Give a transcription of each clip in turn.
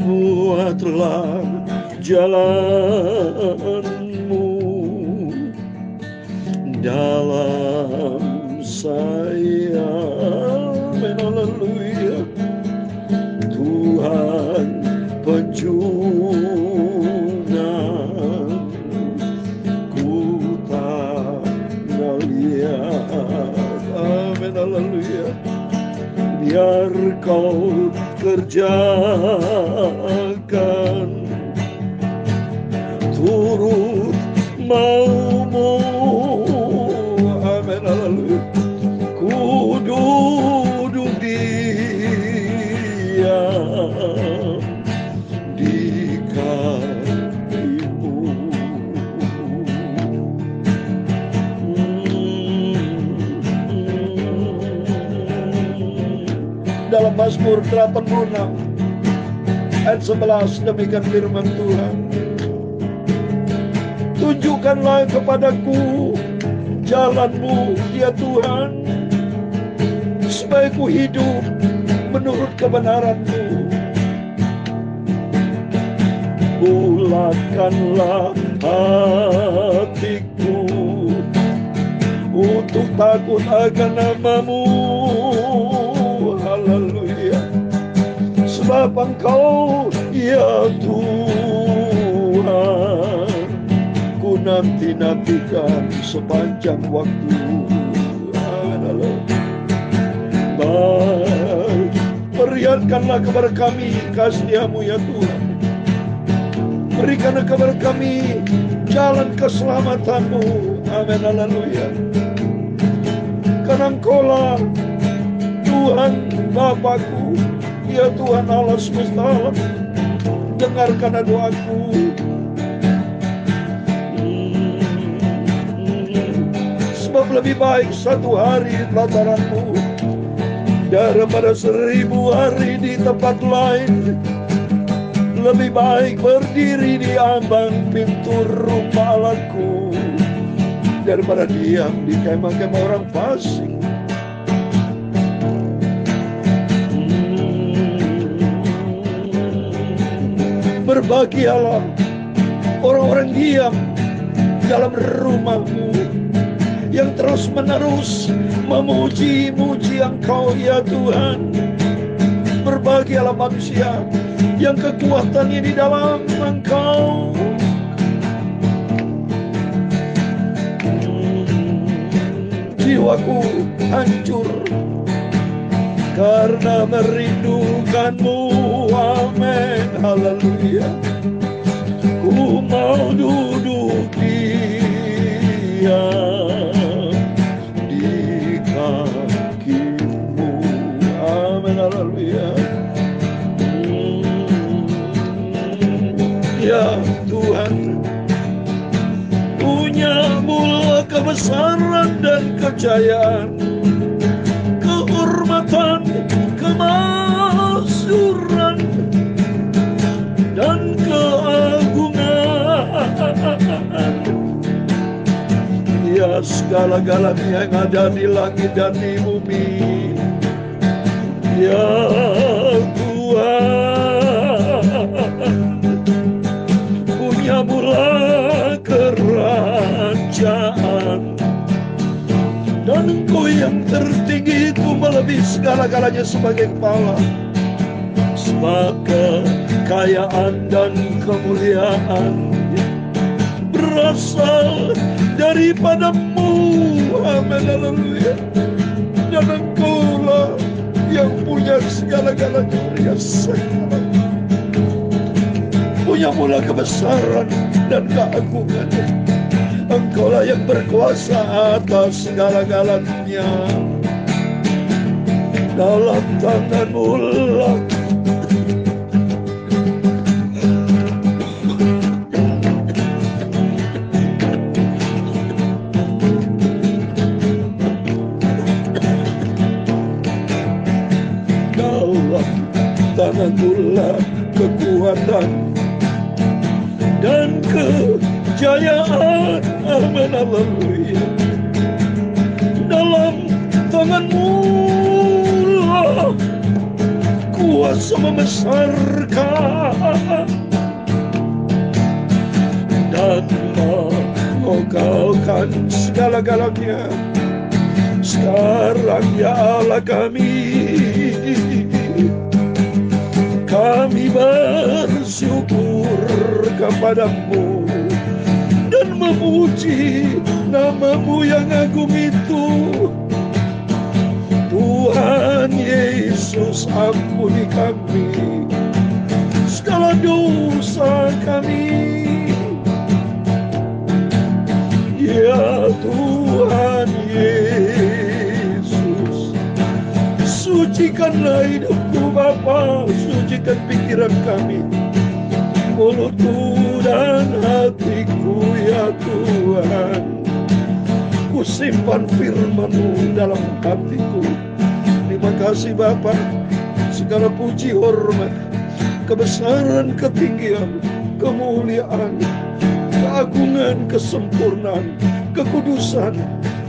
Buatlah jalanmu dalam saya. Haleluya. Tuhan penjungan ku tak melihat. Amin. Haleluya. Biar kau kerjakan turut maumu. Amin. Haleluya. Ku duduk diam di kakimu. Dalam Mazmur 86 ayat 11 demikian firman Tuhan. Tunjukkanlah kepadaku jalan-Mu ya Tuhan, supaya ku hidup menurut kebenaran-Mu. Bulatkanlah hatiku untuk takut akan nama-Mu. Haleluya. Sebab Engkau ya Tuhan, ku nanti-nantikan sepanjang waktu. Haleluya. Baik, perlihatkanlah kepada kami kasih-Mu ya Tuhan. Berikanlah kepada kami jalan keselamatan-Mu. Amin. Haleluya. Karena Engkau-lah Tuhan Bapakku, ya Tuhan Allah semesta alam. Dengarkanlah doaku. Sebab lebih baik satu hari di pelataran-Mu daripada 1000 hari di tempat lain. Lebih baik berdiri di ambang pintu rumah Allahku daripada diam di kemah-kemah orang fasik. Berbahagialah orang-orang diam dalam rumah-Mu, yang terus-menerus memuji-muji Engkau ya Tuhan. Berbahagialah manusia yang kekuatannya di dalam Engkau. Jiwaku hancur karena merindukan-Mu. Amin. Haleluya. Ku mau duduk diam di kaki-Mu. Amin. Haleluya. Ya Tuhan, punya-Mu kebesaran dan kejayaan, kehormatan, kemasyhuran, dan keagungan. Ya segala-galanya yang ada di langit dan di bumi. Ya Tuhan, punya-Mu kerajaan, dan Engkau yang tertinggi itu melebihi segala-galanya sebagai kepala. Sebab kekayaan dan kemuliaan berasal daripada-Mu. Amin. Haleluya. Dan Engkau-lah yang punya segala-galanya. Ya segala punya-Mu kebesaran dan keagungan. Engkau-lah yang berkuasa atas segala-galanya. Dalam tangan-Mu lah tangan-Mu lah kekuatan dan kejayaan. Amin, haleluya. Dalam tangan-Mu lah kuasa membesarkan dan mengokohkan segala-galanya. Sekarang ya Allah kami bersyukur kepadamu dan memuji nama-Mu yang agung itu. Tuhan Yesus, ampuni kami segala dosa kami. Ya Tuhan Yesus, sucikanlah hidupku Bapa, sucikan pikiran kami, mulutku dan hatiku ya Tuhan. Ku simpan firman-Mu dalam hatiku. Terima kasih Bapa, segala puji hormat, kebesaran, ketinggian, kemuliaan, keagungan, kesempurnaan, kekudusan,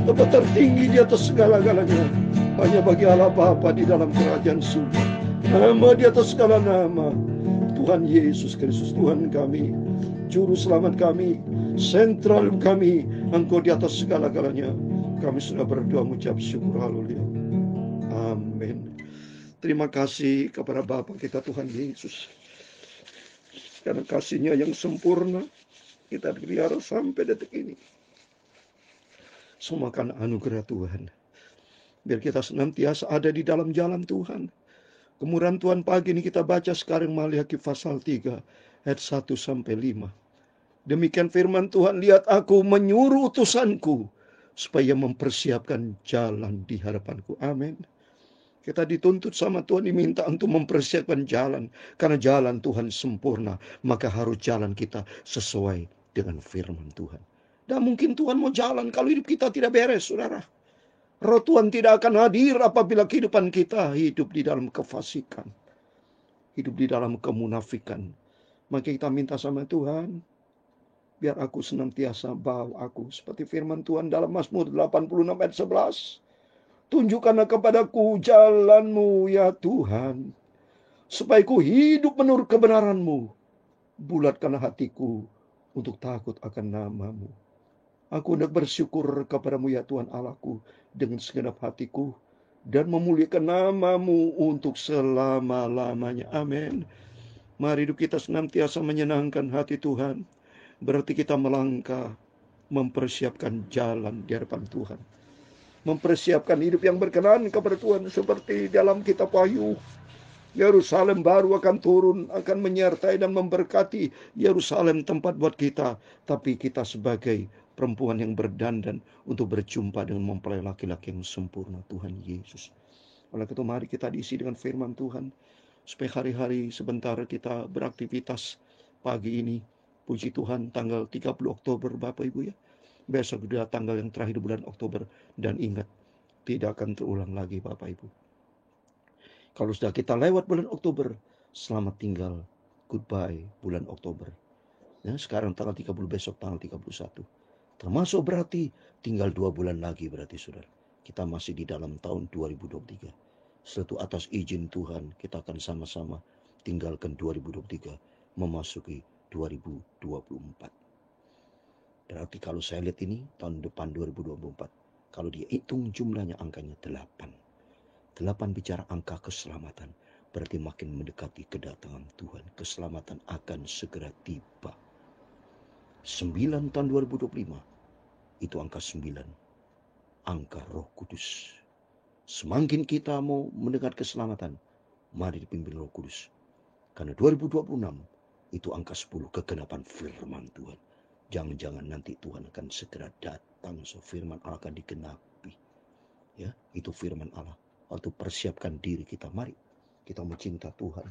tempat tertinggi di atas segala-galanya hanya bagi Allah Bapa di dalam kerajaan surga. Nama di atas segala nama, Tuhan Yesus Kristus, Tuhan kami, Juru Selamat kami, sentral kami, Engkau di atas segala-galanya. Kami sudah berdoa mengucap syukur, haleluya. Amin. Terima kasih kepada Bapa kita Tuhan Yesus, karena kasih-Nya yang sempurna kita dipelihara sampai detik ini. Semua karena anugerah Tuhan. Biar kita senantiasa ada di dalam jalan Tuhan. Kemurahan Tuhan pagi ini kita baca sekarang Maliaki pasal 3 ayat 1-5. Demikian firman Tuhan, lihat aku menyuruh utusanku supaya mempersiapkan jalan di hadapanku. Amin. Kita dituntut sama Tuhan, diminta untuk mempersiapkan jalan. Karena jalan Tuhan sempurna, maka harus jalan kita sesuai dengan firman Tuhan. Dan mungkin Tuhan mau jalan kalau hidup kita tidak beres, saudara. Roh Tuhan tidak akan hadir apabila kehidupan kita hidup di dalam kefasikan, hidup di dalam kemunafikan. Maka kita minta sama Tuhan, biar aku senantiasa bawa aku. Seperti firman Tuhan dalam Mazmur 86 ayat 11. Tunjukkanlah kepadaku jalan-Mu ya Tuhan, supaya ku hidup menurut kebenaran-Mu. Bulatkanlah hatiku untuk takut akan nama-Mu. Aku hendak bersyukur kepadamu ya Tuhan Allahku dengan segenap hatiku, dan memuliakan nama-Mu untuk selama-lamanya. Amin. Mari hidup kita senantiasa menyenangkan hati Tuhan. Berarti kita melangkah, mempersiapkan jalan di hadapan Tuhan. Mempersiapkan hidup yang berkenan kepada Tuhan. Seperti dalam kitab Wahyu, Yerusalem baru akan turun, akan menyertai dan memberkati Yerusalem, tempat buat kita. Tapi kita sebagai perempuan yang berdandan untuk berjumpa dengan mempelai laki-laki yang sempurna, Tuhan Yesus. Oleh itu mari kita diisi dengan firman Tuhan, supaya hari-hari sebentar kita beraktivitas. Pagi ini, puji Tuhan, tanggal 30 Oktober Bapak Ibu ya. Besok sudah tanggal yang terakhir bulan Oktober. Dan ingat, tidak akan terulang lagi Bapak Ibu. Kalau sudah kita lewat bulan Oktober, selamat tinggal, goodbye bulan Oktober. Ya, sekarang tanggal 30, besok tanggal 31. Termasuk berarti tinggal 2 bulan lagi berarti saudara. Kita masih di dalam tahun 2023. Setelah itu atas izin Tuhan kita akan sama-sama tinggalkan 2023 memasuki 2024. Berarti kalau saya lihat ini tahun depan 2024, kalau dihitung jumlahnya angkanya 8. 8 bicara angka keselamatan. Berarti makin mendekati kedatangan Tuhan. Keselamatan akan segera tiba. 9 tahun 2025. Itu angka 9. Angka Roh Kudus. Semakin kita mau mendengar keselamatan, mari dipimpin Roh Kudus. Karena 2026 itu angka 10, kegenapan firman Tuhan. Jangan-jangan nanti Tuhan akan segera datang, so firman Allah akan digenapi. Ya, itu firman Allah. Waktu persiapkan diri kita, mari kita mencinta Tuhan.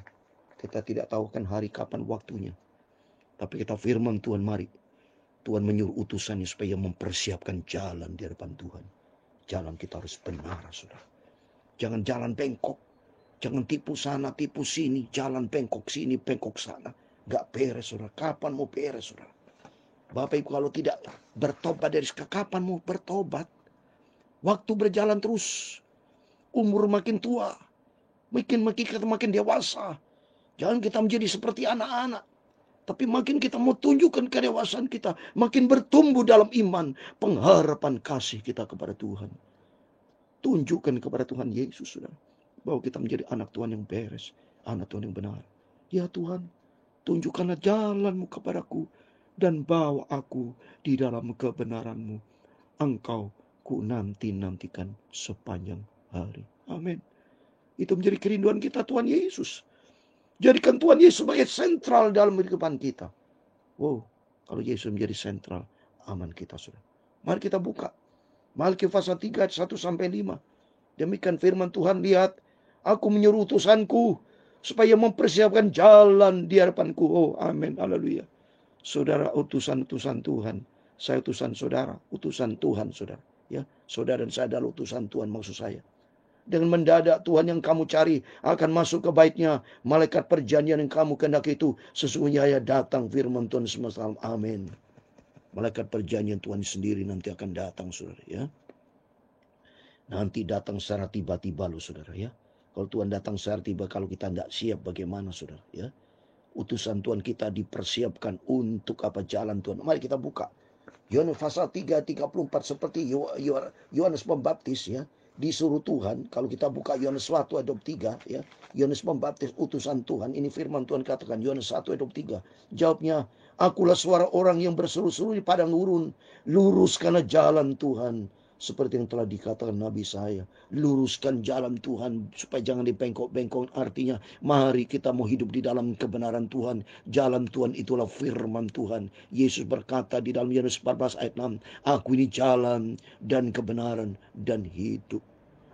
Kita tidak tahu kan hari kapan waktunya. Tapi kita firman Tuhan, mari. Tuhan menyuruh utusannya supaya mempersiapkan jalan di hadapan Tuhan. Jalan kita harus benar, saudara. Jangan jalan bengkok. Jangan tipu sana, tipu sini, jalan bengkok sini, bengkok sana. Gak beres, saudara. Kapan mau beres, saudara? Bapak Ibu, kalau tidak bertobat dari kapan mau bertobat? Waktu berjalan terus. Umur makin tua. Kita makin dewasa. Jangan kita menjadi seperti anak-anak. Tapi makin kita mau tunjukkan kedewasaan kita. Makin bertumbuh dalam iman. Pengharapan kasih kita kepada Tuhan. Tunjukkan kepada Tuhan Yesus, saudara, bahwa kita menjadi anak Tuhan yang beres, anak Tuhan yang benar. Ya Tuhan, tunjukkanlah jalan-Mu kepadaku, dan bawa aku di dalam kebenaran-Mu. Engkau ku nantikan sepanjang hari. Amin. Itu menjadi kerinduan kita, Tuhan Yesus. Jadikan Tuhan Yesus sebagai sentral dalam kehidupan kita. Wow, kalau Yesus menjadi sentral, aman kita, saudara. Mari kita buka Malaki pasal 3 ayat 1-5. Demikian firman Tuhan, lihat, aku menyuruh utusanku supaya mempersiapkan jalan di hadapanku. Oh, amin, haleluya. Saudara, utusan-utusan Tuhan. Saya utusan saudara, utusan Tuhan, saudara. Ya, saudara dan saya adalah utusan Tuhan, maksud saya. Dengan mendadak Tuhan yang kamu cari akan masuk ke baitnya. Malaikat perjanjian yang kamu kehendaki itu sesungguhnya ya datang, firman Tuhan semesta alam. Amin. Malaikat perjanjian Tuhan sendiri nanti akan datang, saudara, ya. Nanti datang secara tiba-tiba loh, saudara, ya. Kalau Tuhan datang secara tiba, kalau kita tidak siap bagaimana, saudara, ya. Utusan Tuhan kita dipersiapkan untuk apa? Jalan Tuhan. Mari kita buka Yohanes pasal 3:34, seperti Yohanes Pembaptis, ya, disuruh Tuhan. Kalau kita buka Yohanes 1 ayat 23, ya, Yohanes Pembaptis utusan Tuhan. Ini firman Tuhan katakan, Yohanes 1 ayat 23. Jawabnya, akulah suara orang yang berseru-seru di padang gurun, luruskanlah jalan Tuhan. Seperti yang telah dikatakan Nabi saya, luruskan jalan Tuhan supaya jangan dibengkok-bengkok. Artinya, mari kita mau hidup di dalam kebenaran Tuhan. Jalan Tuhan itulah firman Tuhan. Yesus berkata di dalam Yohanes 14 ayat 6, aku ini jalan dan kebenaran dan hidup.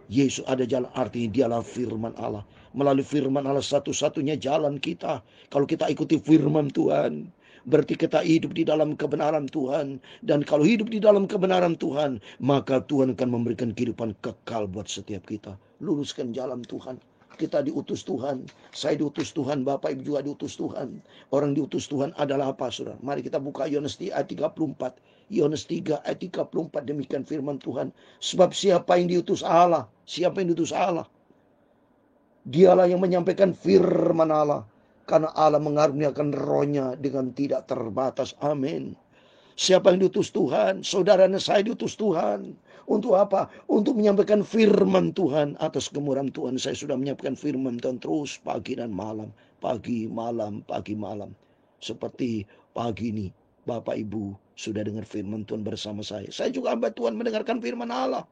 Yesus ada jalan, artinya dialah firman Allah. Melalui firman Allah satu-satunya jalan kita. Kalau kita ikuti firman Tuhan, berarti kita hidup di dalam kebenaran Tuhan. Dan kalau hidup di dalam kebenaran Tuhan, maka Tuhan akan memberikan kehidupan kekal buat setiap kita. Luruskan jalan Tuhan. Kita diutus Tuhan. Saya diutus Tuhan. Bapak Ibu juga diutus Tuhan. Orang diutus Tuhan adalah apa, saudara? Mari kita buka Yohanes 3 ayat 34. Yohanes 3 ayat 34. Demikian firman Tuhan. Sebab siapa yang diutus Allah? Siapa yang diutus Allah? Dialah yang menyampaikan firman Allah. Karena Allah mengaruniakan rohnya dengan tidak terbatas. Amin. Siapa yang diutus Tuhan? Saudara dan saya diutus Tuhan. Untuk apa? Untuk menyampaikan firman Tuhan. Atas kemurahan Tuhan saya sudah menyampaikan firman Tuhan terus pagi dan malam. Pagi, malam, pagi, malam. Seperti pagi ini Bapak Ibu sudah dengar firman Tuhan bersama saya. Saya juga hamba Tuhan mendengarkan firman Allah.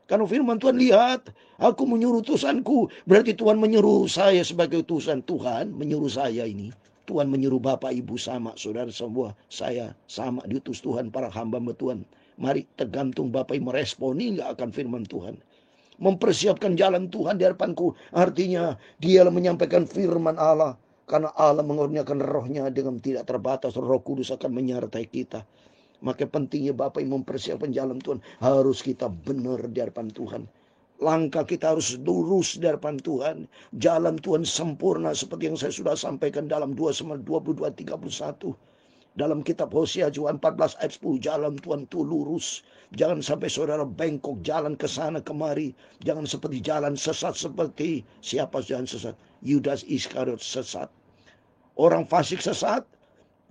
Karena firman Tuhan, lihat, aku menyuruh utusanku. Berarti Tuhan menyuruh saya sebagai utusan. Tuhan menyuruh saya ini. Tuhan menyuruh Bapak Ibu sama, saudara semua. Saya sama diutus Tuhan, para hamba Tuhan. Mari tergantung Bapak Ibu meresponi nggak akan firman Tuhan. Mempersiapkan jalan Tuhan di hadapanku. Artinya dialah menyampaikan firman Allah. Karena Allah mengurniakan rohnya dengan tidak terbatas. Roh Kudus akan menyertai kita. Maka pentingnya Bapak yang mempersiapkan jalan Tuhan. Harus kita benar di hadapan Tuhan. Langkah kita harus lurus di hadapan Tuhan. Jalan Tuhan sempurna seperti yang saya sudah sampaikan dalam 2 Samuel 22:31. Dalam kitab Hosea juga 14 ayat 10. Jalan Tuhan itu lurus. Jangan sampai saudara bengkok jalan ke sana kemari. Jangan seperti jalan sesat seperti siapa jalan sesat? Yudas Iskariot sesat. Orang fasik sesat.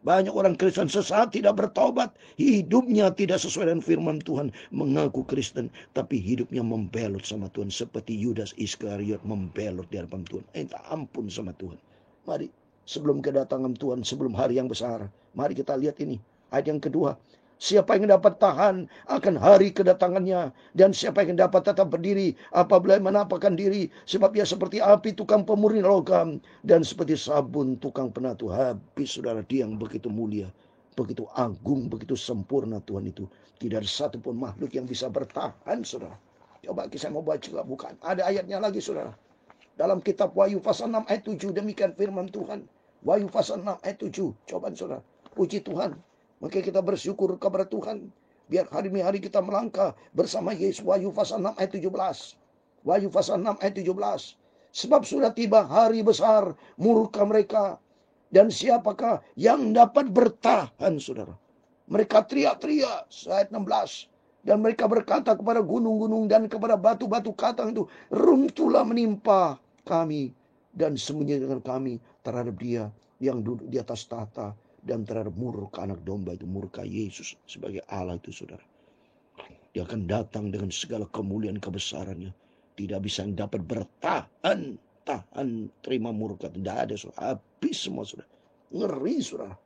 Banyak orang Kristen sesat, tidak bertobat. Hidupnya tidak sesuai dengan firman Tuhan. Mengaku Kristen, tapi hidupnya membelot sama Tuhan. Seperti Yudas Iskariot membelot di hadapan Tuhan. Minta ampun sama Tuhan. Mari, sebelum kedatangan Tuhan, sebelum hari yang besar. Mari kita lihat ini. Ayat yang kedua. Siapa yang dapat tahan akan hari kedatangannya. Dan siapa yang dapat tetap berdiri apabila menampakkan diri. Sebab ia seperti api tukang pemurni logam. Dan seperti sabun tukang penatu. Habis saudara, dia yang begitu mulia. Begitu agung, begitu sempurna Tuhan itu. Tidak ada satupun makhluk yang bisa bertahan, saudara. Coba saya mau baca juga, bukan. Ada ayatnya lagi, saudara. Dalam kitab Wahyu pasal 6 ayat 7. Demikian firman Tuhan. Wahyu pasal 6 ayat 7. Coba saudara. Puji Tuhan. Maka kita bersyukur kepada Tuhan. Biar hari demi hari kita melangkah bersama Yesus. Wahyu pasal 6 ayat 17. Wahyu pasal 6 ayat 17. Sebab sudah tiba hari besar murka mereka. Dan siapakah yang dapat bertahan, saudara? Mereka teriak-teriak, ayat 16. Dan mereka berkata kepada gunung-gunung dan kepada batu-batu katang itu, runtuhlah menimpa kami dan sembunyikan kami terhadap dia yang duduk di atas tahta dan terhadap murka anak domba itu, murka Yesus sebagai Allah itu, saudara. Dia akan datang dengan segala kemuliaan kebesarannya. Tidak bisa yang dapat bertahan, terima murka. Tidak ada, saudara. Habis semua, saudara. Ngeri, saudara.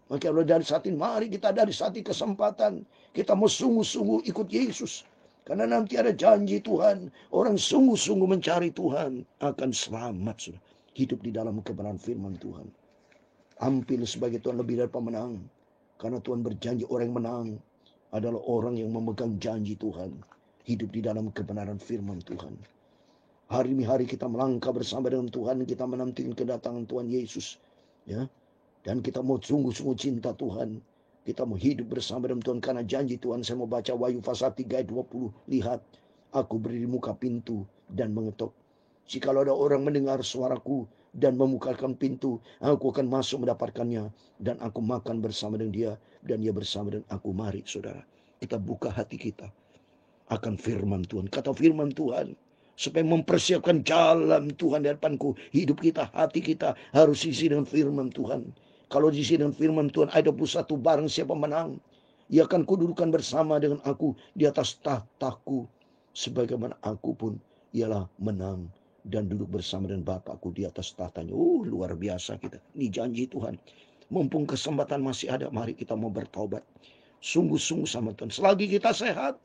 Maka kalau dari saat ini, mari kita dari saat ini kesempatan. Kita mau sungguh-sungguh ikut Yesus. Karena nanti ada janji Tuhan. Orang sungguh-sungguh mencari Tuhan akan selamat, saudara. Hidup di dalam kebenaran firman Tuhan. Tampil sebagai Tuhan lebih dari pemenang. Karena Tuhan berjanji orang yang menang adalah orang yang memegang janji Tuhan. Hidup di dalam kebenaran firman Tuhan. Hari ini hari kita melangkah bersama dengan Tuhan. Kita menantikan kedatangan Tuhan Yesus. Ya. Dan kita mau sungguh-sungguh cinta Tuhan. Kita mau hidup bersama dengan Tuhan. Karena janji Tuhan, saya mau baca Wahyu pasal 3 ayat 20. Lihat, aku berdiri di muka pintu dan mengetok. Jikalau ada orang mendengar suaraku dan membukakan pintu, aku akan masuk mendapatkannya. Dan aku makan bersama dengan dia. Dan dia bersama dengan aku. Mari, saudara, kita buka hati kita akan firman Tuhan. Kata firman Tuhan, supaya mempersiapkan jalan Tuhan di depanku. Hidup kita, hati kita harus isi dengan firman Tuhan. Kalau diisi dengan firman Tuhan, ayat 21, barang siapa menang, ia akan kududukan bersama dengan aku di atas tahtaku. Sebagaimana aku pun ialah menang dan duduk bersama dengan Bapakku di atas tahtanya. Luar biasa kita. Ini janji Tuhan. Mumpung kesempatan masih ada, mari kita mau bertobat. Sungguh-sungguh sama Tuhan. Selagi kita sehat,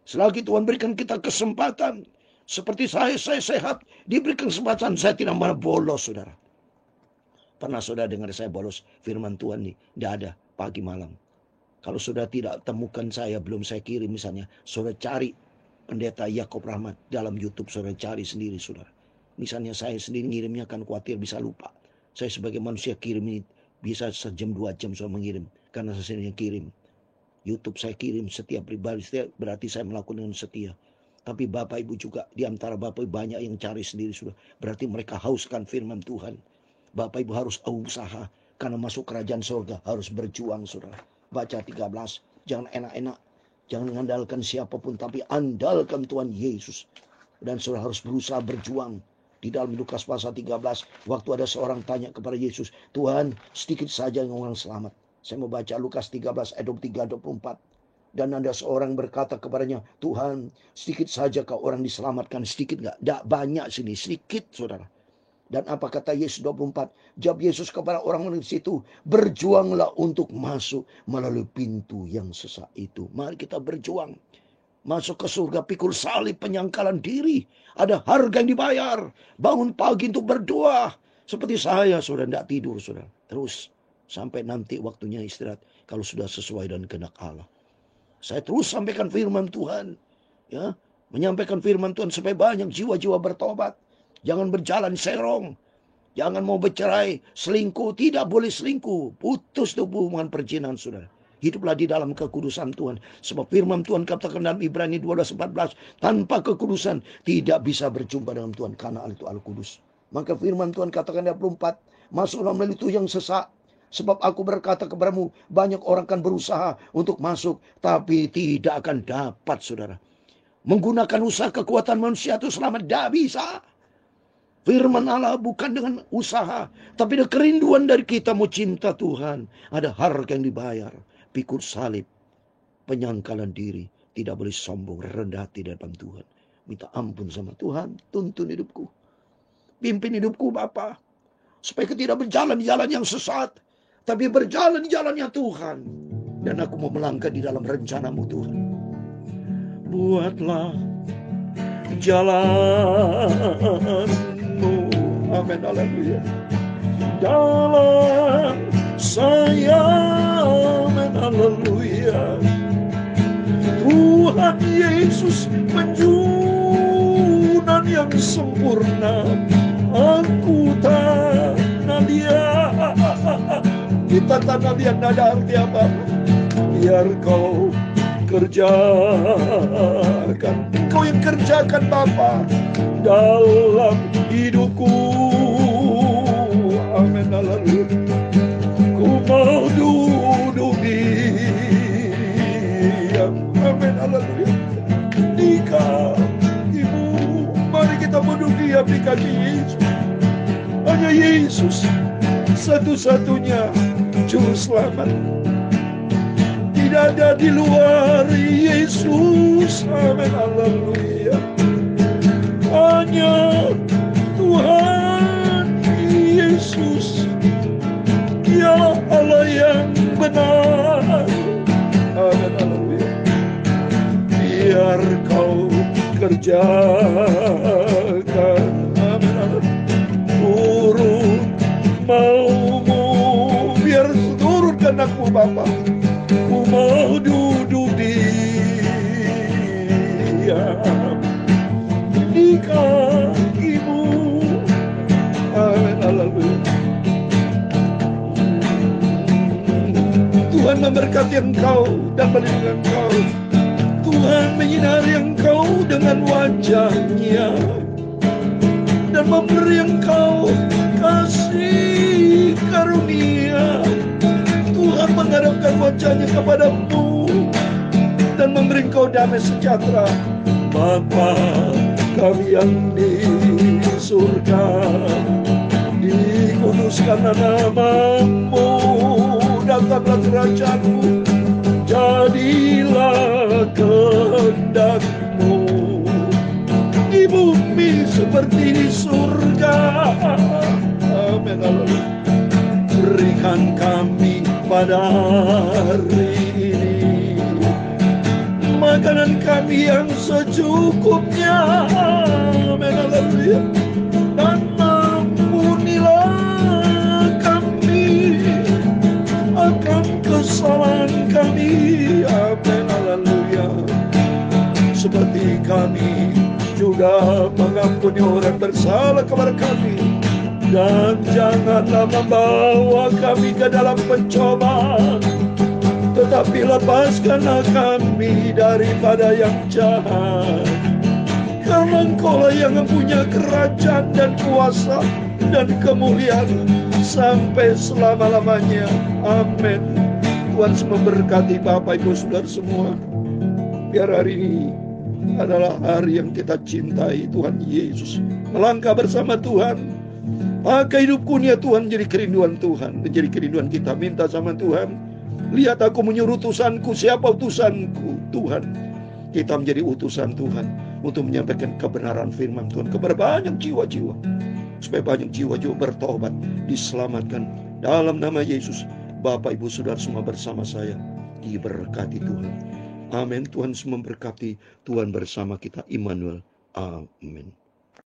selagi Tuhan berikan kita kesempatan. Seperti saya sehat, diberikan kesempatan, saya tidak mau bolos, saudara. Pernah saudara dengar saya bolos firman Tuhan nih? Tidak ada, pagi malam. Kalau saudara tidak temukan saya, belum saya kirim misalnya, saudara cari Pendeta Yakob Rahmat dalam YouTube, saudara cari sendiri, saudara. Misalnya saya sendiri ngirimnya kan khawatir bisa lupa. Saya sebagai manusia kirim ini bisa sejam 2 jam saudara mengirim. Karena saya sendiri kirim. YouTube saya kirim setiap pribadi, berarti saya melakukan dengan setia. Tapi Bapak Ibu juga, di antara Bapak Ibu banyak yang cari sendiri, sudah. Berarti mereka hauskan firman Tuhan. Bapak Ibu harus usaha. Karena masuk kerajaan surga harus berjuang, saudara. Baca 13. Jangan enak-enak. Jangan mengandalkan siapapun. Tapi andalkan Tuhan Yesus. Dan saudara harus berusaha berjuang. Di dalam Lukas pasal 13. Waktu ada seorang tanya kepada Yesus. Tuhan, sedikit saja yang orang selamat. Saya mau baca Lukas 13 ayat 23-24. Dan ada seorang berkata kepadanya, Tuhan, sedikit saja kau orang diselamatkan. Sedikit enggak? Tidak banyak sini. Sedikit, saudara. Dan apa kata Yesus 24? Jawab Yesus kepada orang-orang di situ, berjuanglah untuk masuk melalui pintu yang sesak itu. Mari kita berjuang. Masuk ke surga, pikul salib, penyangkalan diri. Ada harga yang dibayar. Bangun pagi untuk berdoa. Seperti saya, saudara, tidak tidur, saudara. Terus, sampai nanti waktunya istirahat. Kalau sudah sesuai dengan kehendak Allah. Saya terus sampaikan firman Tuhan. Ya, menyampaikan firman Tuhan supaya banyak jiwa-jiwa bertobat. Jangan berjalan serong. Jangan mau bercerai, selingkuh. Tidak boleh selingkuh. Putus hubungan perjinan, saudara. Hiduplah di dalam kekudusan Tuhan. Sebab firman Tuhan katakan dalam Ibrani 12:14. Tanpa kekudusan tidak bisa berjumpa dengan Tuhan. Karena Allah itu Allah kudus. Maka firman Tuhan katakan 24. Masuklah melalui itu yang sesak. Sebab aku berkata kepadamu, banyak orang akan berusaha untuk masuk. Tapi tidak akan dapat, saudara. Menggunakan usaha kekuatan manusia itu selamat. Tidak bisa. Firman Allah bukan dengan usaha. Tapi ada kerinduan dari kita mau cinta Tuhan. Ada harga yang dibayar. Pikul salib. Penyangkalan diri. Tidak boleh sombong. Rendah hati di depan Tuhan. Minta ampun sama Tuhan. Tuntun hidupku. Pimpin hidupku Bapa. Supaya kita tidak berjalan di jalan yang sesat. Tapi berjalan di jalannya Tuhan. Dan aku mau melangkah di dalam rencanamu Tuhan. Buatlah jalanmu. Amin. Haleluya. Dalam saya. Amin. Haleluya. Tuhan Yesus penjunan yang sempurna. Aku tanah dia. Kita tanah dia nada arti apa? Biar kau kerjakan Engkau yang kerjakan Bapa dalam hidupku. Amin. Haleluya. Ku mau duduk diam. Amin. Haleluya. Di kakimu. Mari kita duduk diam di kaki Yesus. Hanya Yesus satu-satunya juru selamat. Tidak ada di luar Yesus. Amin. Haleluya. Hanya Tuhan Yesus, Dialah Allah yang benar. Amin. Haleluya. Biar kau kerjakan, amin, haleluya, turun maumu, biar turunkan aku Bapa. Ku mau duduk diam di kakimu. Amin. Haleluya. Tuhan memberkati engkau dan melindungi engkau. Tuhan menyinari engkau dengan wajah-Nya dan memberi engkau kasih karunia. Tuhan menghadapkan wajah-Nya kepadamu dan memberi engkau damai sejahtera. Bapa kami yang di surga, dikuduskanlah nama-Mu, datanglah kerajaan-Mu, jadilah kehendak-Mu di bumi seperti di surga. Amin. Haleluya. Berikan kami pada hari ini makanan kami yang secukupnya. Amin. Haleluya. Dan ampunilah kami akan kesalahan kami. Amin. Haleluya. Seperti kami juga mengampuni orang bersalah kepada kami. Dan janganlah membawa kami ke dalam pencobaan, tetapi lepaskanlah kami daripada yang jahat. Karena Engkau-lah yang mempunyai kerajaan dan kuasa dan kemuliaan sampai selama-lamanya. Amin. Tuhan memberkati Bapak Ibu Saudara semua. Biar hari ini adalah hari yang kita cintai Tuhan Yesus. Melangkah bersama Tuhan. Pakai hidupku nih ya Tuhan, menjadi kerinduan Tuhan, menjadi kerinduan kita. Minta sama Tuhan, lihat aku menyuruh utusanku. Siapa utusanku? Tuhan. Kita menjadi utusan Tuhan untuk menyampaikan kebenaran firman Tuhan kepada banyak jiwa-jiwa, supaya banyak jiwa-jiwa bertobat, diselamatkan dalam nama Yesus. Bapak Ibu Saudara semua bersama saya diberkati Tuhan. Amin. Tuhan memberkati. Tuhan bersama kita. Immanuel. Amin.